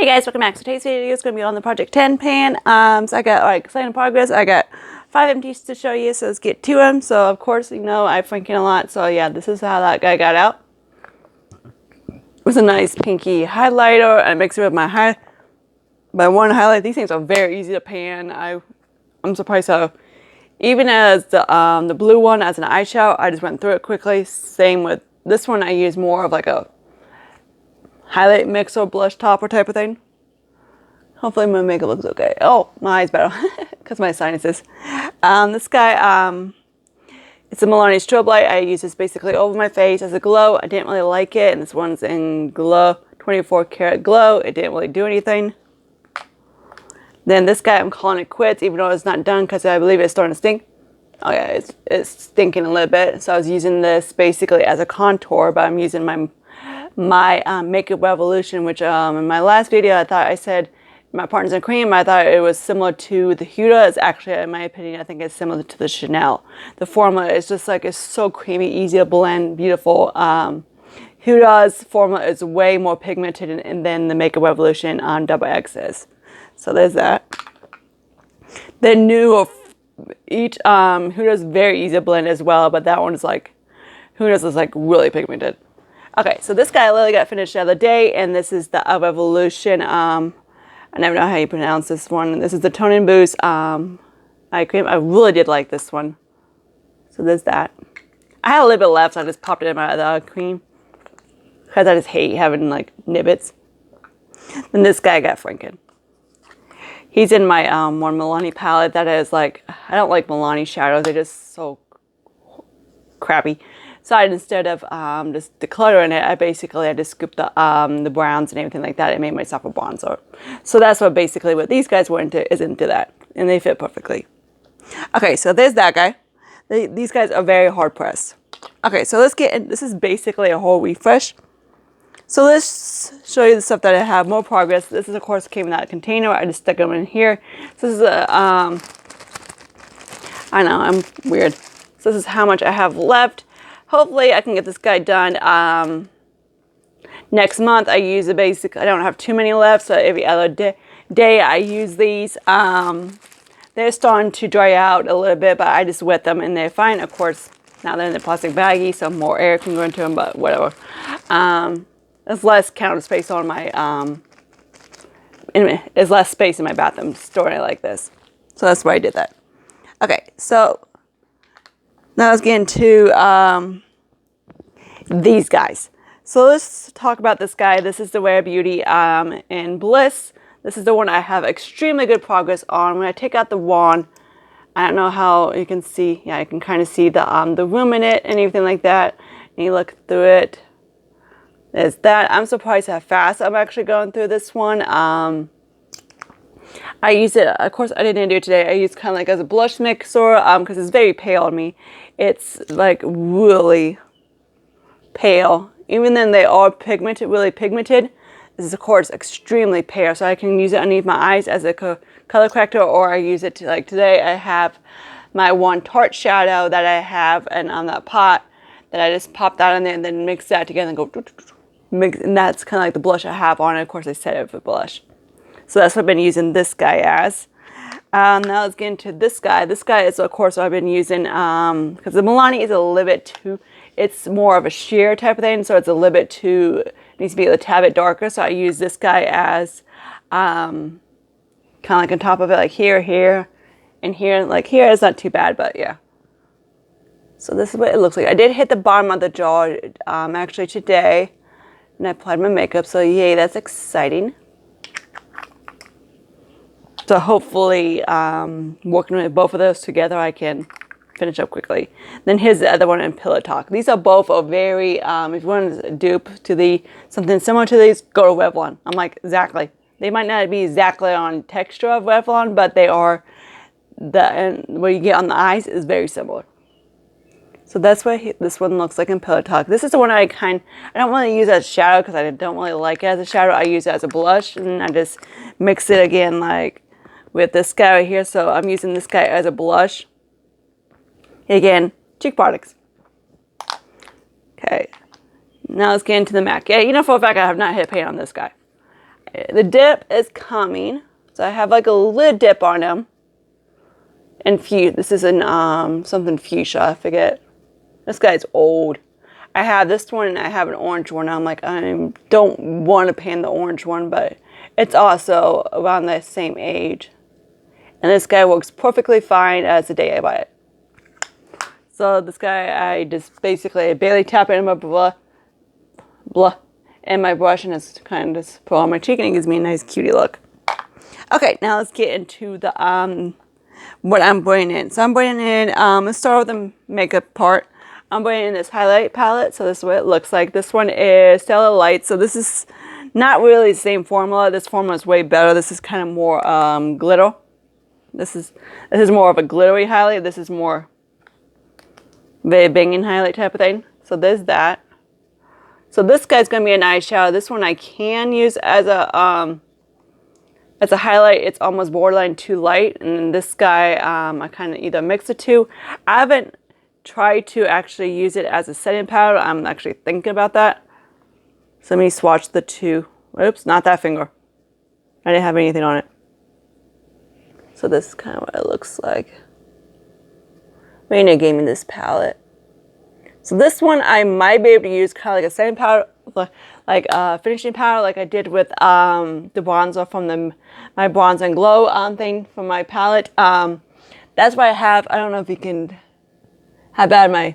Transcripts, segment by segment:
Hey guys, welcome back. So today's video is going to be on the Project 10 pan. So I got like sign in progress. I got 5 empties to show you, so let's get to them. So of course, you know, I Franken a lot. So yeah, this is how that guy got out. With a nice pinky highlighter. I mix it with my one highlight. These things are very easy to pan. I'm surprised how, even as the blue one as an eyeshadow, I just went through it quickly. Same with this one. I use more of like a highlight mix or blush topper type of thing. Hopefully my makeup looks okay. Oh, my eyes better because my sinuses. This guy, it's a Milani strobe light. I use this basically over my face as a glow. I didn't really like it, and this one's in glow, 24 karat glow. It didn't really do anything. Then this guy, I'm calling it quits, even though it's not done because I believe it's starting to stink. Oh yeah, it's stinking a little bit. So I was using this basically as a contour, but I'm using my Makeup Revolution, which in my last video I said my partner's in cream. I thought it was similar to the Huda. It's actually, in my opinion, I think it's similar to the Chanel. The formula is just like, it's so creamy, easy to blend, beautiful. Huda's formula is way more pigmented than the Makeup Revolution on XX is. So there's that. The new each Huda's very easy to blend as well, but that one is like, Huda's is like really pigmented. Okay, so this guy I literally got finished the other day, and this is the Revolution. I never know how you pronounce this one. This is the Tone and Boost eye cream. I really did like this one. So there's that. I had a little bit left, so I just popped it in my other cream because I just hate having like nibbits. Then this guy got Franken. He's in my more Milani palette. That is like, I don't like Milani shadows. They're just so crappy. So instead of just decluttering it, I just scooped the browns and everything like that and made myself a bronzer. So that's what basically what these guys were into, is into that. And they fit perfectly. Okay, so there's that guy. These guys are very hard pressed. Okay, so let's get in. This is basically a whole refresh. So let's show you the stuff that I have more progress. This is of course came in that container. I just stuck them in here. So this is a, I know, I'm weird. So this is how much I have left. Hopefully I can get this guy done next month. I use the basic, I don't have too many left, so every other day I use these. They're starting to dry out a little bit, but I just wet them and they're fine. Of course, now they're in the plastic baggie, so more air can go into them, but whatever. There's less counter space on my, there's less space in my bathroom storing it like this. So that's why I did that. Okay, so now let's get into these guys. So let's talk about this guy. This is the Rare Beauty in Bliss. This is the one I have extremely good progress on. When I take out the wand, I don't know how you can see. Yeah, you can kind of see the room in it and everything like that. And you look through it. There's that. I'm surprised how fast I'm actually going through this one. I use it, of course I didn't do it today. I use kind of like as a blush mixer because it's very pale on me. It's like really pale. Even then they are pigmented, really pigmented. This is of course extremely pale, so I can use it underneath my eyes as a color corrector, or I use it to, like today I have my one Tarte shadow that I have and on that pot that I just pop that in there and then mix that together and go mix, and that's kind of like the blush I have on it. Of course I set it for blush. So that's what I've been using this guy as. Now let's get into this guy. This guy is, of course, what I've been using because the Milani is a little bit too, it's more of a sheer type of thing, so it's a little bit too, it needs to be a tad bit darker. So I use this guy as kind of like on top of it, like here, here, and here. Like here is not too bad, but yeah. So this is what it looks like. I did hit the bottom of the jaw actually today, and I applied my makeup, so yay, that's exciting. So hopefully, working with both of those together, I can finish up quickly. Then here's the other one in Pillow Talk. These are both a very, if you want to dupe to something similar to these, go to Revlon. I'm like, exactly. They might not be exactly on texture of Revlon, but they are, what you get on the eyes is very similar. So that's what this one looks like in Pillow Talk. This is the one I don't really use as a shadow because I don't really like it as a shadow. I use it as a blush, and I just mix it again like with this guy right here. So I'm using this guy as a blush. Again, cheek products. Okay. Now let's get into the MAC. Yeah, you know for a fact I have not hit paint on this guy. The dip is coming. So I have like a lid dip on them. And this is an something fuchsia, I forget. This guy's old. I have this one and I have an orange one. I'm like, I don't want to pan the orange one, but it's also around the same age. And this guy works perfectly fine as the day I buy it. So this guy, I just basically barely tap it in my and my brush, and it's kind of just put on my cheek, and it gives me a nice cutie look. Okay, now let's get into the what I'm bringing in. So I'm bringing in, let's start with the makeup part. I'm bringing in this highlight palette, so this is what it looks like. This one is Stellar Light, so this is not really the same formula. This formula is way better. This is kind of more glitter. This is more of a glittery highlight. This is more very banging highlight type of thing. So there's that. So this guy's gonna be an eyeshadow. This one I can use as a highlight. It's almost borderline too light. And then this guy, I kind of either mix the two. I haven't tried to actually use it as a setting powder. I'm actually thinking about that. So let me swatch the two. Oops, not that finger. I didn't have anything on it. So this is kind of what it looks like. Raina gave me this palette. So this one I might be able to use kind of like a setting powder, like finishing powder, like I did with the bronzer from my Bronze and Glow thing from my palette. That's why I don't know if you can, how bad my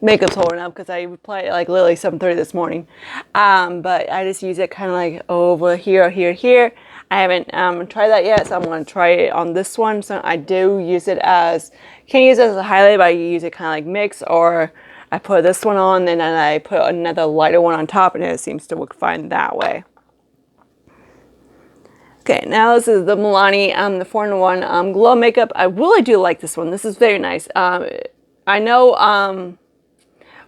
makeup's holding up, because I applied it like literally 7:30 this morning. But I just use it kind of like over here, here. I haven't tried that yet, so I'm going to try it on this one. So I do use it as, can't use it as a highlight, but I use it kind of like mix, or I put this one on and then I put another lighter one on top, and it seems to work fine that way. Okay, now this is the Milani, the 4-in-1 Glow Makeup. I really do like this one. This is very nice. I know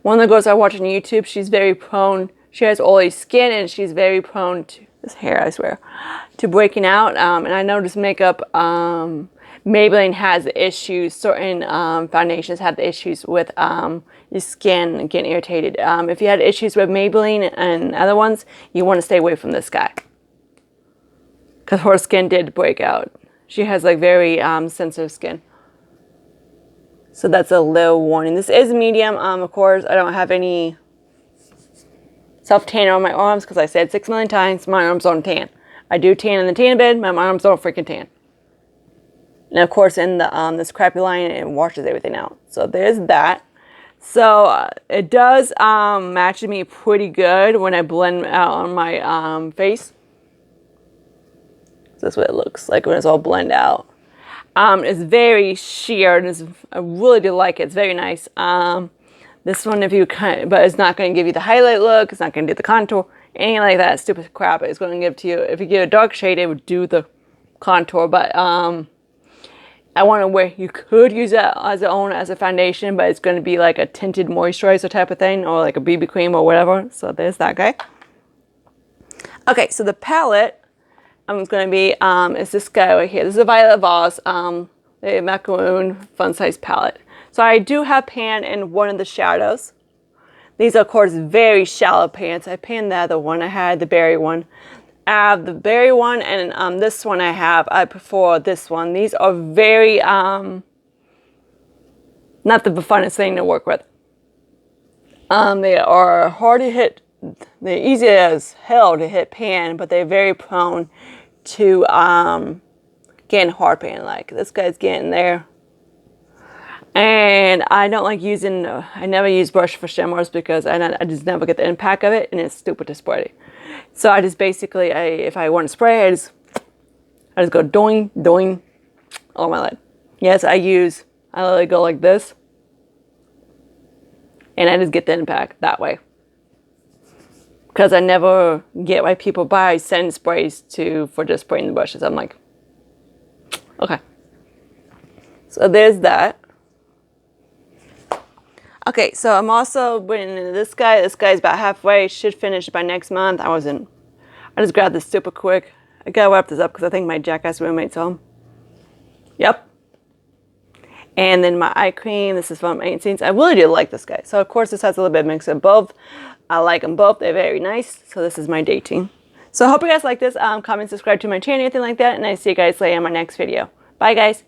one of the girls I watch on YouTube, she's very prone, she has oily skin, and she's very prone to, this hair I swear, to breaking out. And I noticed makeup, Maybelline has issues, certain foundations have the issues with your skin getting irritated. If you had issues with Maybelline and other ones, you want to stay away from this guy, because her skin did break out. She has like very sensitive skin. So that's a little warning. This is medium. Of course, I don't have any self-tanner on my arms, because I said 6 million times, my arms don't tan. I do tan in the tan bed, my arms don't freaking tan. And of course in the this crappy line, it washes everything out. So there's that. So it does match me pretty good when I blend out on my face. So that's what it looks like when it's all blended out. It's very sheer, and I really do like it. It's very nice. This one, if you but it's not going to give you the highlight look. It's not going to do the contour, anything like that stupid crap. It's going to give to you. If you get a dark shade, it would do the contour. But I want to wear. You could use it as a foundation, but it's going to be like a tinted moisturizer type of thing, or like a BB cream or whatever. So there's that guy. Okay, so the palette I'm going to be is this guy right here. This is a Violet Voss, the Macaroon Fun Size palette. So I do have pan in one of the shadows. These are, of course, very shallow pans. I panned the other one. I had the berry one. I have the berry one, and this one I prefer this one. These are very, not the funnest thing to work with. They are hard to hit. They're easy as hell to hit pan, but they're very prone to getting hard pan. Like this guy's getting there. And I don't like using, I never use brush for shimmers, because I just never get the impact of it, and it's stupid to spray. So I just basically, if I want to spray, I just go doing, doing all my lid. Yes, I literally go like this, and I just get the impact that way. Because I never get why people buy setting sprays for just spraying the brushes. I'm like, okay. So there's that. Okay, so I'm also bringing in this guy. This guy's about halfway. Should finish by next month. I just grabbed this super quick. I gotta wrap this up because I think my jackass roommate's home. Yep. And then my eye cream. This is from 18. I really do like this guy. So of course this has a little bit of mix of both. I like them both. They're very nice. So this is my dating. So I hope you guys like this. Comment, subscribe to my channel, anything like that. And I see you guys later in my next video. Bye, guys.